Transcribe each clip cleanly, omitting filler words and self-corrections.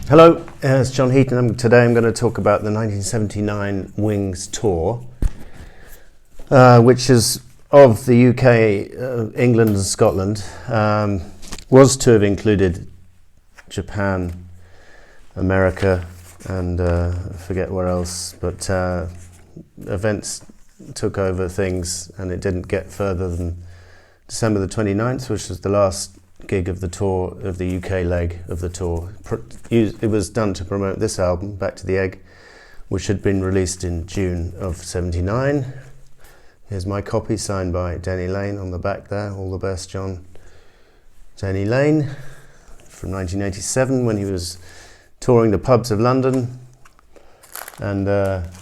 Hello, it's John Heaton. Today I'm going to talk about the 1979 Wings tour, which is of the UK, England and Scotland. Was to have included Japan, America, and I forget where else, but events took over things and it didn't get further than December the 29th, which was the last gig of the tour, of the UK leg of the tour. It was done to promote this album, Back to the Egg, which had been released in June of '79. Here's my copy, signed by Denny Laine on the back there. All the best, John. Denny Laine, from 1987, when he was touring the pubs of London, and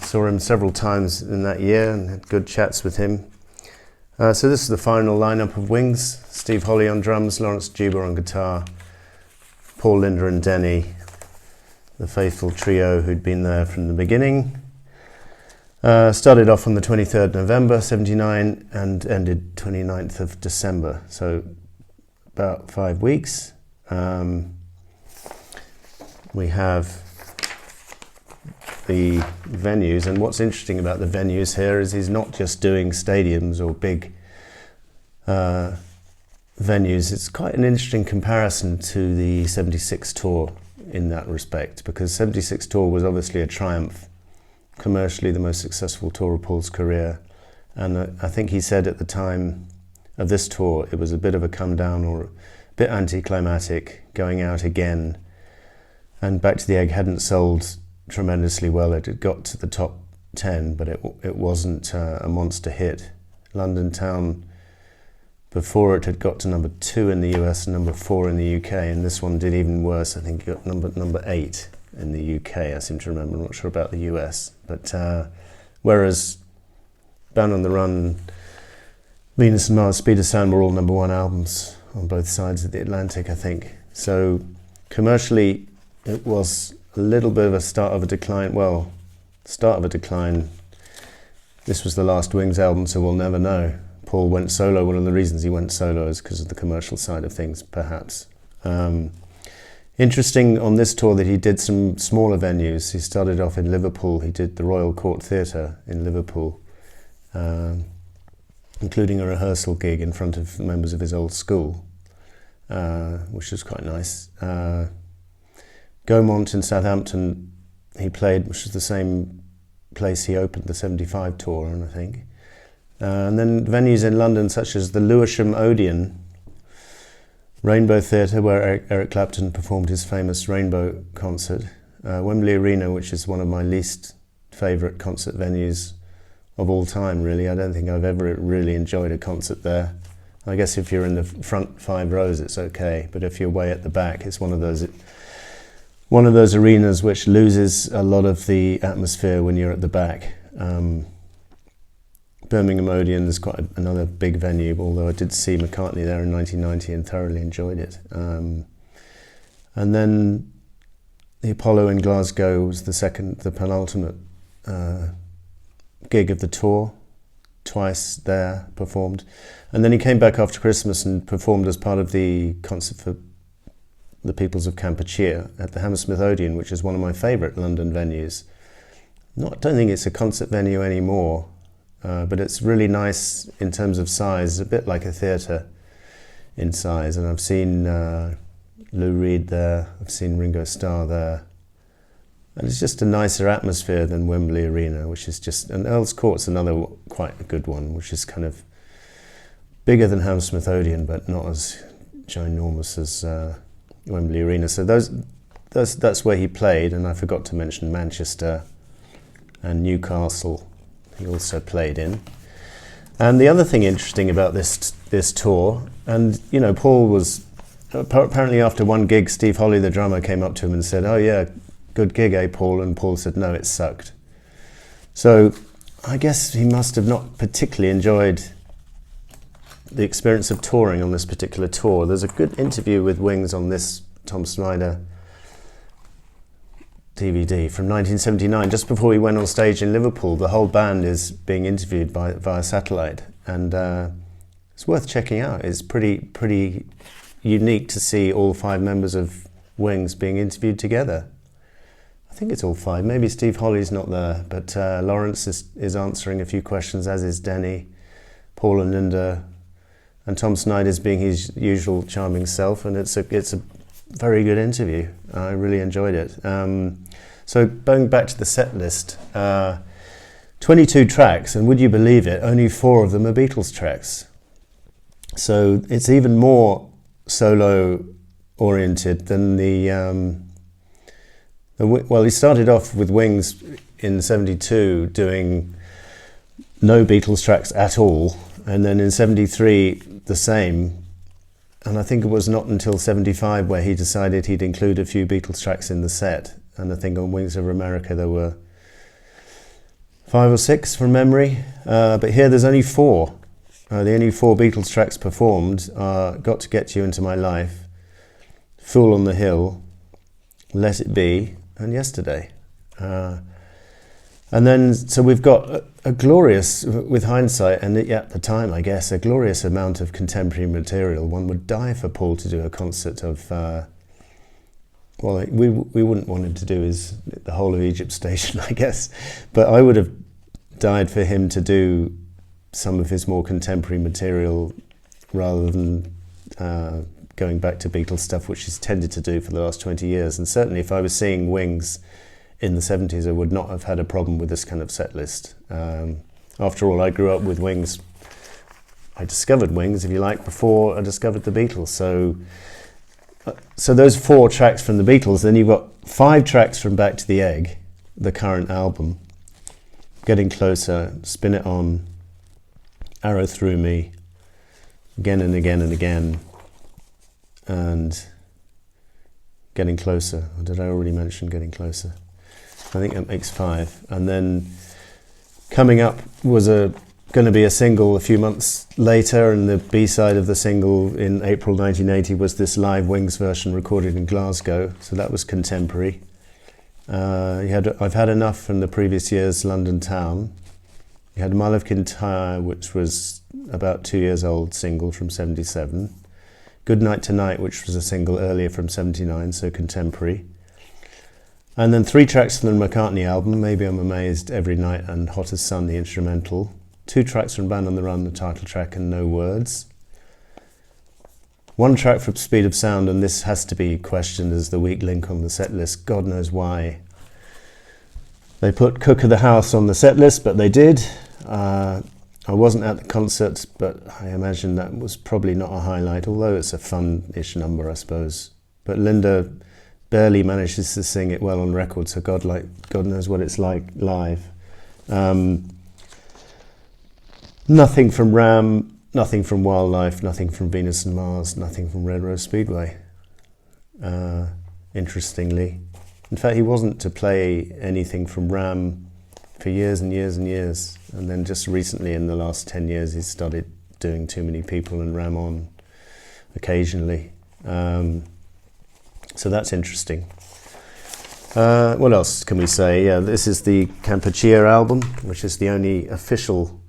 saw him several times in that year and had good chats with him. So this is the final lineup of Wings: Steve Holley on drums, Lawrence Juba on guitar, Paul Linder and Denny, the faithful trio who'd been there from the beginning. Started off on the 23rd November '79 and ended 29th of December, so about 5 weeks. We have the venues, and what's interesting about the venues here is he's not just doing stadiums or big venues. It's quite an interesting comparison to the '76 tour in that respect, because '76 tour was obviously a triumph, commercially the most successful tour of Paul's career, and I think he said at the time of this tour it was a bit of a come down, or a bit anticlimactic, going out again, and Back to the Egg hadn't sold tremendously well. It had got to the top 10, but it wasn't a monster hit. London Town, before it, had got to number 2 in the US and number 4 in the UK, and this one did even worse. I think it got number 8 in the UK, I seem to remember. I'm not sure about the US, but whereas Bound on the Run, Venus and Mars, Speed of Sound were all number 1 albums on both sides of the Atlantic, I think. So commercially it was a little bit of a start of a decline. This was the last Wings album, so we'll never know. Paul went solo. One of the reasons he went solo is because of the commercial side of things, perhaps. Interesting on this tour that he did some smaller venues. He started off in Liverpool. He did the Royal Court Theatre in Liverpool, including a rehearsal gig in front of members of his old school, which was quite nice. Gaumont in Southampton he played, which was the same place he opened the '75 tour on, I think. And then venues in London such as the Lewisham Odeon, Rainbow Theatre, where Eric Clapton performed his famous Rainbow concert, Wembley Arena, which is one of my least favourite concert venues of all time, really. I don't think I've ever really enjoyed a concert there. I guess if you're in the front 5 rows it's okay, but if you're way at the back, it's one of those arenas which loses a lot of the atmosphere when you're at the back. Birmingham Odeon is quite another big venue, although I did see McCartney there in 1990 and thoroughly enjoyed it. And then the Apollo in Glasgow was the penultimate gig of the tour. Twice there performed, and then he came back after Christmas and performed as part of the concert for the Peoples of Kampuchea at the Hammersmith Odeon, which is one of my favourite London venues. I don't think it's a concert venue anymore, but it's really nice in terms of size, a bit like a theatre in size. And I've seen Lou Reed there, I've seen Ringo Starr there, and it's just a nicer atmosphere than Wembley Arena, which is just, and Earl's Court's another quite a good one, which is kind of bigger than Hammersmith Odeon, but not as ginormous as Wembley Arena. So that's where he played, and I forgot to mention Manchester and Newcastle he also played in. And the other thing interesting about this tour, and you know, Paul was apparently, after one gig, Steve Holley, the drummer, came up to him and said, "Oh yeah, good gig, eh, Paul?" And Paul said, "No, it sucked." So I guess he must have not particularly enjoyed the experience of touring on this particular tour. There's a good interview with Wings on this Tom Snyder DVD from 1979, just before he went on stage in Liverpool. The whole band is being interviewed via satellite, and it's worth checking out. It's pretty unique to see all 5 members of Wings being interviewed together. I think it's all 5. Maybe Steve Holly's not there, but Lawrence is answering a few questions, as is Denny, Paul and Linda, and Tom Snyder's being his usual charming self, and it's a very good interview. I really enjoyed it. So going back to the set list, 22 tracks, and would you believe it, only 4 of them are Beatles tracks. So it's even more solo oriented than well, he started off with Wings in 72 doing no Beatles tracks at all, and then in 73 the same, and I think it was not until 75 where he decided he'd include a few Beatles tracks in the set, and I think on Wings Over America there were 5 or 6 from memory, but here there's only 4. The only 4 Beatles tracks performed are Got to Get You Into My Life, Fool on the Hill, Let It Be, and Yesterday. And then, so we've got a glorious, with hindsight, and at the time, I guess, a glorious amount of contemporary material. One would die for Paul to do a concert of, well, we wouldn't want him to do the whole of Egypt Station, I guess, but I would have died for him to do some of his more contemporary material rather than going back to Beatles stuff, which he's tended to do for the last 20 years. And certainly if I was seeing Wings in the 70s, I would not have had a problem with this kind of set list. After all, I grew up with Wings. I discovered Wings, if you like, before I discovered the Beatles. So those 4 tracks from the Beatles, then you've got 5 tracks from Back to the Egg, the current album, Getting Closer, Spin It On, Arrow Through Me, Again and Again and Again, and Getting Closer. Or did I already mention Getting Closer? I think that makes 5. And then coming up was going to be a single a few months later, and the B-side of the single in April 1980 was this live Wings version recorded in Glasgow, so that was contemporary. I've Had Enough from the previous year's London Town. You had Mile of Kintyre, which was about 2 years old, single from 77. Good Night Tonight, which was a single earlier from 79, so contemporary. And then 3 tracks from the McCartney album, Maybe I'm Amazed, Every Night, and Hot as Sun, the instrumental. 2 tracks from Band on the Run, the title track, and No Words. 1 track from Speed of Sound, and this has to be questioned as the weak link on the set list. God knows why they put Cook of the House on the set list, but they did. I wasn't at the concert, but I imagine that was probably not a highlight, although it's a fun-ish number, I suppose. But Linda barely manages to sing it well on record, so God knows what it's like live. Nothing from Ram, nothing from Wildlife, nothing from Venus and Mars, nothing from Red Rose Speedway, interestingly. In fact, he wasn't to play anything from Ram for years and years and years, and then just recently in the last 10 years he's started doing Too Many People and Ram On occasionally. So that's interesting. What else can we say? Yeah, this is the Kampuchea album, which is the only official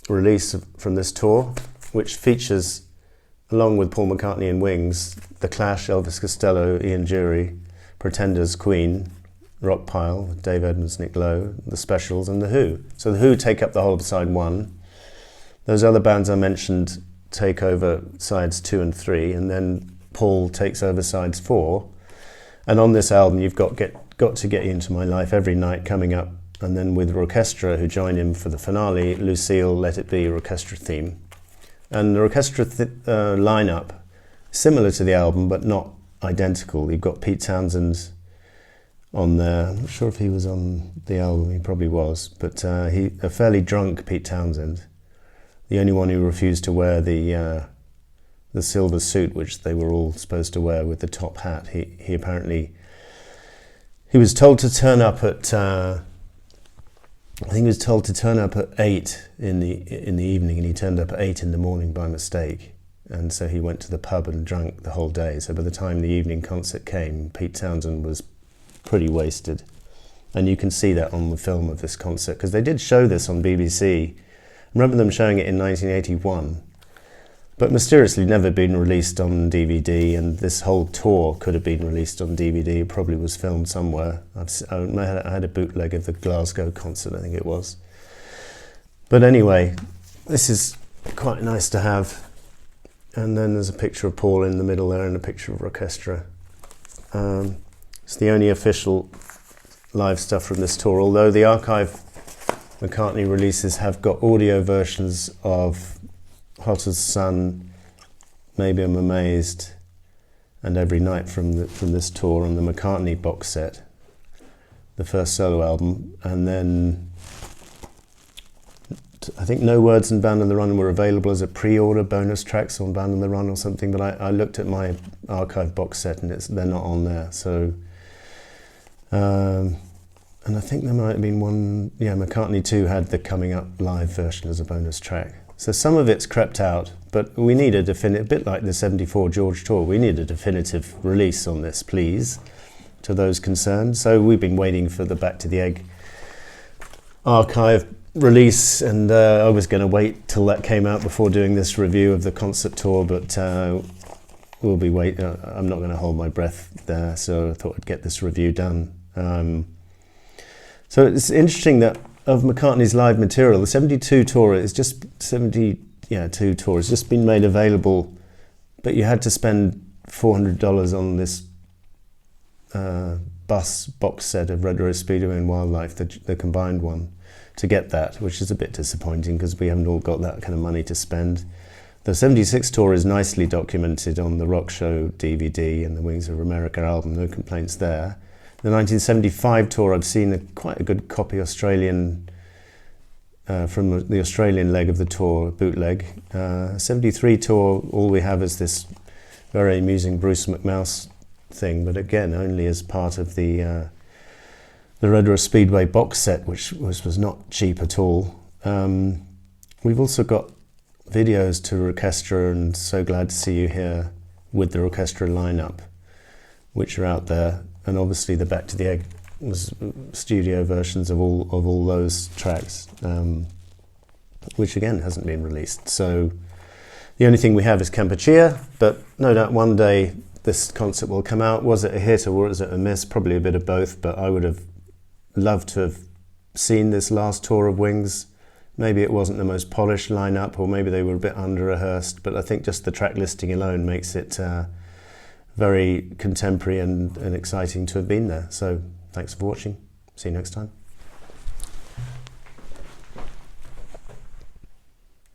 release from this tour, which features, along with Paul McCartney and Wings, The Clash, Elvis Costello, Ian Dury, Pretenders, Queen, Rockpile, Dave Edmunds, Nick Lowe, The Specials, and The Who. So The Who take up the whole of side 1. Those other bands I mentioned take over sides 2 and 3, and then Paul takes over sides 4. And on this album, you've got to Get You Into My Life, Every Night coming up, and then with Orchestra, who join him for the finale, Lucille, Let It Be, Orchestra theme. And the orchestra lineup, similar to the album, but not identical. You've got Pete Townsend on there. I'm not sure if he was on the album, he probably was, but a fairly drunk Pete Townsend, the only one who refused to wear the silver suit, which they were all supposed to wear with the top hat. He apparently, he was told to turn up at, I think he was told to turn up at 8 in the evening, and he turned up at 8 in the morning by mistake. And so he went to the pub and drank the whole day. So by the time the evening concert came, Pete Townsend was pretty wasted. And you can see that on the film of this concert, because they did show this on BBC. I remember them showing it in 1981. but mysteriously never been released on DVD, and this whole tour could have been released on DVD. It probably was filmed somewhere. I had a bootleg of the Glasgow concert, I think it was. But anyway, this is quite nice to have. And then there's a picture of Paul in the middle there and a picture of Orchestra. It's the only official live stuff from this tour, although the archive McCartney releases have got audio versions of Hot as Sun, Maybe I'm Amazed, and Every Night from this tour on the McCartney box set, the first solo album. And then I think No Words and Bound on the Run were available as a pre-order bonus tracks on Bound on the Run or something, but I looked at my archive box set and they're not on there. So, and I think there might have been one, McCartney 2 had the Coming Up live version as a bonus track. So some of it's crept out, but we need a bit like the 74 George tour, we need a definitive release on this, please, to those concerned. So we've been waiting for the Back to the Egg archive release, and I was going to wait till that came out before doing this review of the concert tour, but we'll be waiting. I'm not going to hold my breath there, so I thought I'd get this review done. So it's interesting that of McCartney's live material, the 72 tour is just 72 tour has just been made available, but you had to spend $400 on this bus box set of Red Rose Speedway and Wildlife, the combined one, to get that, which is a bit disappointing because we haven't all got that kind of money to spend. The 76 tour is nicely documented on the Rock Show DVD and the Wings of America album, no complaints there. The 1975 tour, I've seen quite a good copy Australian, from the Australian leg of the tour, bootleg. 73 tour, all we have is this very amusing Bruce McMouse thing, but again, only as part of the Red Rose Speedway box set, which was not cheap at all. We've also got videos to Orchestra and So Glad to See You Here with the Orchestra lineup, which are out there, and obviously the Back to the Egg was studio versions of all those tracks, which again hasn't been released. So the only thing we have is Kampuchea, but no doubt one day this concert will come out. Was it a hit or was it a miss? Probably a bit of both, but I would have loved to have seen this last tour of Wings. Maybe it wasn't the most polished lineup, or maybe they were a bit under-rehearsed, but I think just the track listing alone makes it very contemporary and exciting to have been there. So thanks for watching. See you next time.